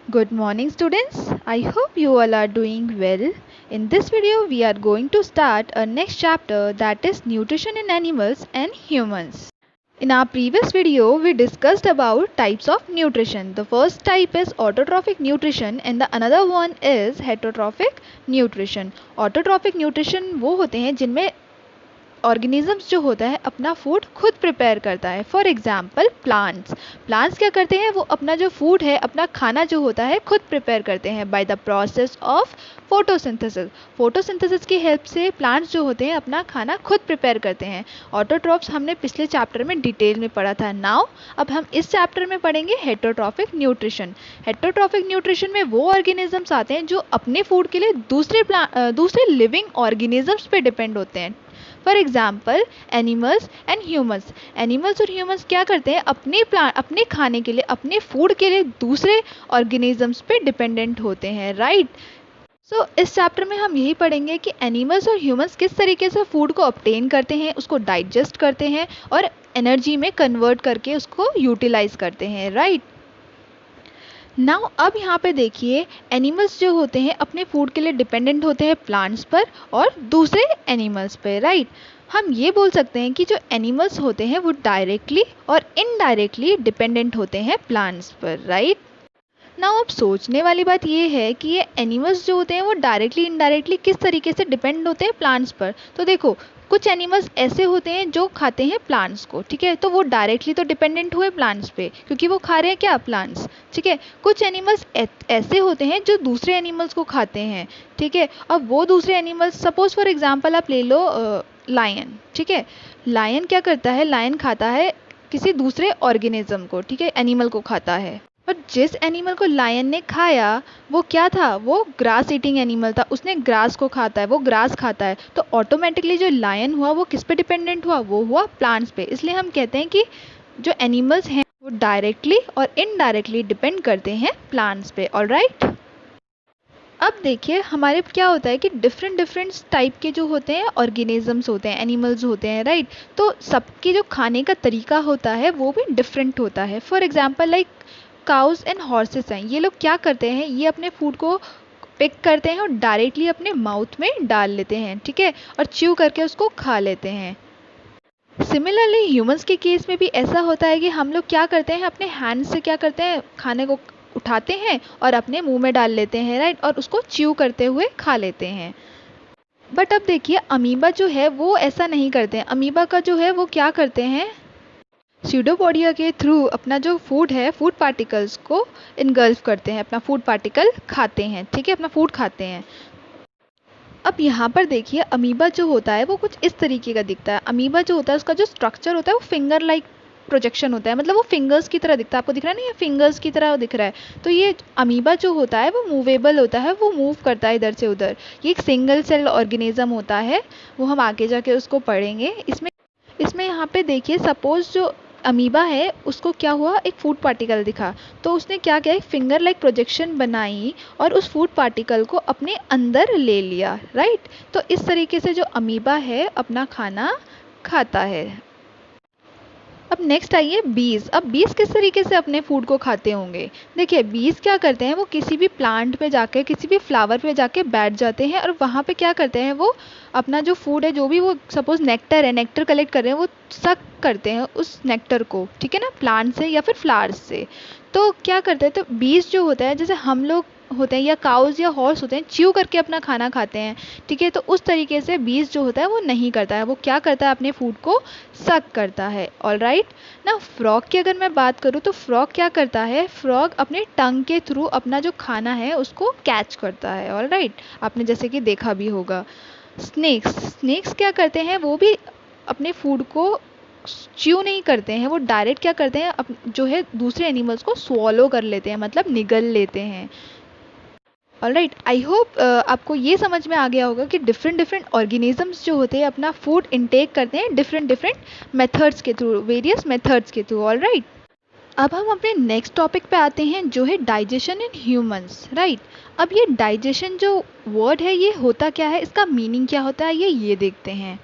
Good morning, students. I hope you all are doing well. In this video, we are going to start a next chapter, that is nutrition in animals and humans. In our previous video, we discussed about types of nutrition. The first type is autotrophic nutrition and the another one is heterotrophic nutrition. Autotrophic nutrition वो होते हैं जिनमें organisms जो होता है अपना food खुद prepare करता है. फॉर एग्जाम्पल प्लांट्स क्या करते हैं, वो अपना जो फूड है, अपना खाना जो होता है खुद प्रिपेयर करते हैं by the process of photosynthesis की हेल्प से प्लांट्स जो होते हैं अपना खाना खुद प्रिपेयर करते हैं. ऑटोट्रॉफ्स हमने पिछले चैप्टर में डिटेल में पढ़ा था. नाउ अब हम इस चैप्टर में पढ़ेंगे हेटरोट्रॉफिक न्यूट्रिशन में वो ऑर्गेनिजम्स आते हैं जो अपने फूड के लिए दूसरे लिविंग ऑर्गेनिजम्स पे डिपेंड होते हैं. For example animals and humans. Animals और ह्यूमंस क्या करते हैं, अपने खाने के लिए, अपने फूड के लिए दूसरे ऑर्गेनिजम्स पे डिपेंडेंट होते हैं. राइट. सो इस चैप्टर में हम यही पढ़ेंगे कि एनिमल्स और ह्यूमंस किस तरीके से फूड को ऑब्टेन करते हैं, उसको डाइजेस्ट करते हैं और एनर्जी में कन्वर्ट करके उसको यूटिलाइज करते हैं. राइट. नाउ अब यहाँ पे देखिए, एनिमल्स जो होते हैं अपने फूड के लिए डिपेंडेंट होते हैं प्लांट्स पर और दूसरे एनिमल्स पर. राइट. हम ये बोल सकते हैं कि जो एनिमल्स होते हैं वो डायरेक्टली और इनडायरेक्टली डिपेंडेंट होते हैं प्लांट्स पर. राइट. नाउ अब सोचने वाली बात ये है कि ये एनिमल्स जो होते हैं वो डायरेक्टली इनडायरेक्टली किस तरीके से डिपेंड होते हैं प्लांट्स पर. तो देखो, कुछ एनिमल्स ऐसे होते हैं जो खाते हैं प्लांट्स को. ठीक है, तो वो डायरेक्टली तो डिपेंडेंट हुए प्लांट्स पे क्योंकि वो खा रहे हैं क्या, प्लांट्स. ठीक है. कुछ एनिमल्स ऐसे होते हैं जो दूसरे एनिमल्स को खाते हैं. ठीक है. अब वो दूसरे एनिमल्स, सपोज फॉर एग्जांपल आप ले लो लायन. ठीक है. लायन क्या करता है, लायन खाता है किसी दूसरे ऑर्गेनिज्म को. ठीक है, एनिमल को खाता है. और जिस एनिमल को लायन ने खाया वो क्या था, वो ग्रास ईटिंग एनिमल था. उसने ग्रास को खाता है, वो ग्रास खाता है. तो ऑटोमेटिकली जो लायन हुआ वो किस पे डिपेंडेंट हुआ, वो हुआ प्लांट्स पे. इसलिए हम कहते हैं कि जो एनिमल्स हैं वो डायरेक्टली और इनडायरेक्टली डिपेंड करते हैं प्लांट्स पे. ऑलराइट. अब देखिए हमारे क्या होता है कि डिफरेंट टाइप के जो होते हैं ऑर्गेनिजम्स होते हैं, एनिमल्स होते हैं. राइट. तो सबके जो खाने का तरीका होता है वो भी डिफरेंट होता है. For example like cows and horses हैं, ये लोग क्या करते हैं, ये अपने फूड को पिक करते हैं और डायरेक्टली अपने माउथ में डाल लेते हैं. ठीक है. और च्यू करके उसको खा लेते हैं. सिमिलरली ह्यूमंस के केस में भी ऐसा होता है कि हम लोग क्या करते हैं, अपने हैंड से क्या करते हैं, खाने को उठाते हैं और अपने मुंह में डाल लेते हैं. राइट. और उसको च्यू करते हुए खा लेते हैं. बट अब देखिए अमीबा जो है वो ऐसा नहीं करते हैं. अमीबा का जो है वो क्या करते हैं, स्यूडोपोडिया के थ्रू अपना जो फूड है, फूड पार्टिकल्स को इनगल्फ करते हैं, अपना फूड पार्टिकल खाते हैं. ठीक है, अपना फूड खाते हैं. अब यहाँ पर देखिए अमीबा जो होता है वो कुछ इस तरीके का दिखता है. अमीबा जो होता है उसका जो स्ट्रक्चर होता है वो फिंगर लाइक प्रोजेक्शन होता है, मतलब वो फिंगर्स की तरह दिखता है. आपको दिख रहा है ना, ये फिंगर्स की तरह दिख रहा है. तो ये अमीबा जो होता है वो मूवेबल होता है, वो मूव करता है इधर से उधर. ये एक सिंगल सेल ऑर्गेनिज्म होता है, वो हम आगे जाके उसको पढ़ेंगे. इसमें यहाँ पे देखिए, सपोज जो अमीबा है उसको क्या हुआ, एक फूड पार्टिकल दिखा, तो उसने क्या किया, एक फिंगर लाइक प्रोजेक्शन बनाई और उस फूड पार्टिकल को अपने अंदर ले लिया. राइट. तो इस तरीके से जो अमीबा है अपना खाना खाता है. अब नेक्स्ट आइए बीज. अब बीज किस तरीके से अपने फूड को खाते होंगे. देखिए बीज क्या करते हैं, वो किसी भी प्लांट पे जाके, किसी भी फ्लावर पे जाके बैठ जाते हैं और वहाँ पे क्या करते हैं, वो अपना जो फूड है, जो भी वो सपोज नेक्टर है, नेक्टर कलेक्ट कर रहे हैं, वो सक करते हैं उस नेक्टर को. ठीक है ना, प्लांट से या फिर फ्लावर्स से. तो क्या करते हैं, तो बीज जो होता है, जैसे हम लोग होते हैं या काउज या हॉर्स होते हैं, च्यू करके अपना खाना खाते हैं. ठीक है. तो उस तरीके से बीज जो होता है वो नहीं करता है, वो क्या करता है, अपने फूड को सक करता है. ऑलराइट. ना फ्रॉग की अगर मैं बात करूँ तो फ्रॉग क्या करता है, फ्रॉग अपने टंग के थ्रू अपना जो खाना है उसको कैच करता है. ऑलराइट. आपने जैसे कि देखा भी होगा. स्नेक्स क्या करते हैं, वो भी अपने फूड को च्यू नहीं करते हैं, वो डायरेक्ट क्या करते हैं, जो है दूसरे एनिमल्स को स्वॉलो कर लेते हैं, मतलब निगल लेते हैं. ऑलराइट. आई होप आपको ये समझ में आ गया होगा कि डिफरेंट ऑर्गेनिजम्स जो होते हैं अपना फूड इनटेक करते हैं डिफरेंट मेथड्स के थ्रू, वेरियस मेथड्स के थ्रू. ऑलराइट. अब हम अपने नेक्स्ट टॉपिक पे आते हैं जो है डाइजेशन इन ह्यूमंस. राइट. अब ये डाइजेशन जो वर्ड है ये होता क्या है, इसका मीनिंग क्या होता है, ये देखते हैं.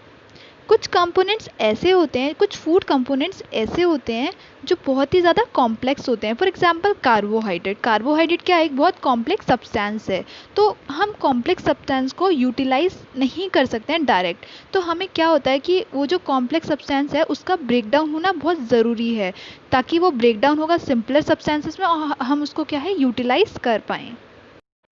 कुछ कंपोनेंट्स ऐसे होते हैं, कुछ फूड कंपोनेंट्स ऐसे होते हैं जो बहुत ही ज़्यादा कॉम्प्लेक्स होते हैं। For example carbohydrate. कार्बोहाइड्रेट क्या है, एक बहुत कॉम्प्लेक्स सब्सटेंस है। तो हम कॉम्प्लेक्स सब्सटेंस को यूटिलाइज नहीं कर सकते हैं डायरेक्ट। तो हमें क्या होता है कि वो जो कॉम्प्लेक्स सब्सटेंस है उसका ब्रेक डाउन होना बहुत ज़रूरी है, ताकि वो ब्रेक डाउन होगा सिंपलर सब्सटेंसेस में और हम उसको क्या है यूटिलाइज कर पाएँ।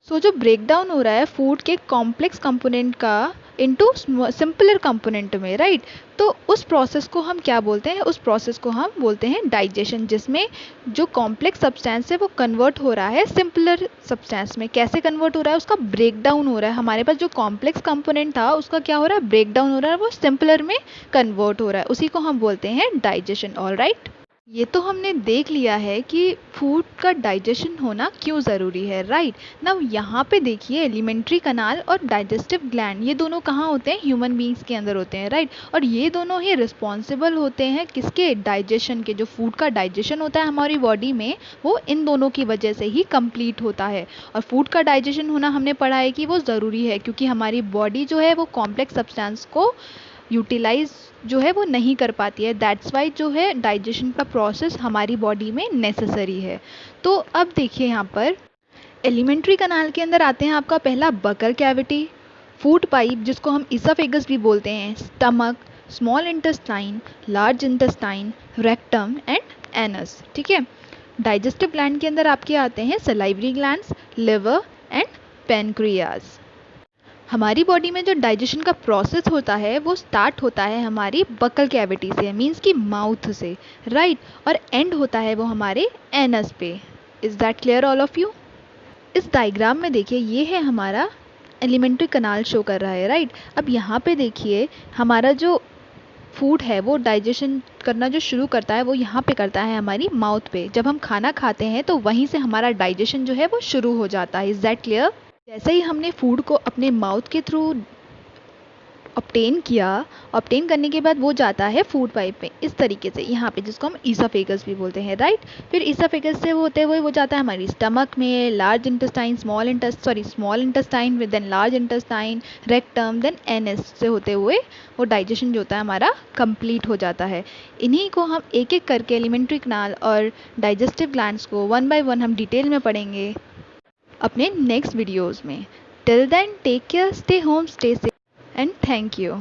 जो ब्रेक डाउन हो रहा है फूड के कॉम्प्लेक्स कंपोनेंट का इनटू सिंपलर कंपोनेंट में, राइट। तो उस प्रोसेस को हम क्या बोलते हैं, उस प्रोसेस को हम बोलते हैं डाइजेशन, जिसमें जो कॉम्प्लेक्स सब्सटेंस है वो कन्वर्ट हो रहा है सिंपलर सब्सटेंस में। कैसे कन्वर्ट हो रहा है, उसका ब्रेक डाउन हो रहा है। हमारे पास जो कॉम्प्लेक्स कंपोनेंट था उसका क्या हो रहा है, ब्रेक डाउन हो रहा है, वो सिंपलर में कन्वर्ट हो रहा है। उसी को हम बोलते हैं डाइजेशन। ऑल राइट, ये तो हमने देख लिया है कि फूड का डाइजेशन होना क्यों ज़रूरी है, राइट। नाउ यहाँ पे देखिए, एलिमेंट्री कनाल और डाइजेस्टिव ग्लैंड, ये दोनों कहाँ होते हैं, ह्यूमन बींग्स के अंदर होते हैं, राइट। और ये दोनों ही रिस्पॉन्सिबल होते हैं किसके, डाइजेशन के। जो फूड का डाइजेशन होता है हमारी बॉडी में, वो इन दोनों की वजह से ही कंप्लीट होता है। और फूड का डाइजेशन होना हमने पढ़ा है कि वो ज़रूरी है, क्योंकि हमारी बॉडी जो है वो कॉम्प्लेक्स सब्सटेंस को यूटिलाइज जो है वो नहीं कर पाती है। दैट्स वाई जो है डाइजेशन का प्रोसेस हमारी बॉडी में नेसेसरी है। तो अब देखिए यहाँ पर एलिमेंट्री कनाल के अंदर आते हैं आपका पहला बकल कैविटी, फूड पाइप जिसको हम इसोफेगस भी बोलते हैं, stomach, small intestine, large intestine, rectum and anus, ठीक है। डाइजेस्टिव ग्लैंड के अंदर आपके आते हैं salivary glands, liver and pancreas. हमारी बॉडी में जो डाइजेशन का प्रोसेस होता है वो स्टार्ट होता है हमारी बकल कैविटी से, मींस कि माउथ से, राइट। और एंड होता है वो हमारे एनस पे। Is that clear all of you. इस डायग्राम में देखिए, ये है हमारा एलिमेंट्री कनाल शो कर रहा है, राइट। अब यहाँ पे देखिए, हमारा जो फूड है वो डाइजेशन करना जो शुरू करता है वो यहाँ पे करता है हमारी माउथ पे। जब हम खाना खाते हैं तो वहीं से हमारा डाइजेशन जो है वो शुरू हो जाता है। Is that clear. जैसे ही हमने फूड को अपने माउथ के थ्रू ऑब्टेन किया, ऑब्टेन करने के बाद वो जाता है फूड पाइप में इस तरीके से, यहाँ पे, जिसको हम ईसोफेगस भी बोलते हैं, राइट। फिर ईसोफेगस से होते हुए वो जाता है हमारी स्टमक में, large intestine, small intestine with then large intestine, rectum, then anus से होते हुए वो डाइजेशन जो होता है हमारा कंप्लीट हो जाता है। इन्हीं को हम एक एक करके एलिमेंट्री कनाल और डाइजेस्टिव ग्लैंड्स को वन बाय वन हम डिटेल में पढ़ेंगे अपने नेक्स्ट वीडियोज़ में। Till then take care, stay home, stay safe and thank you.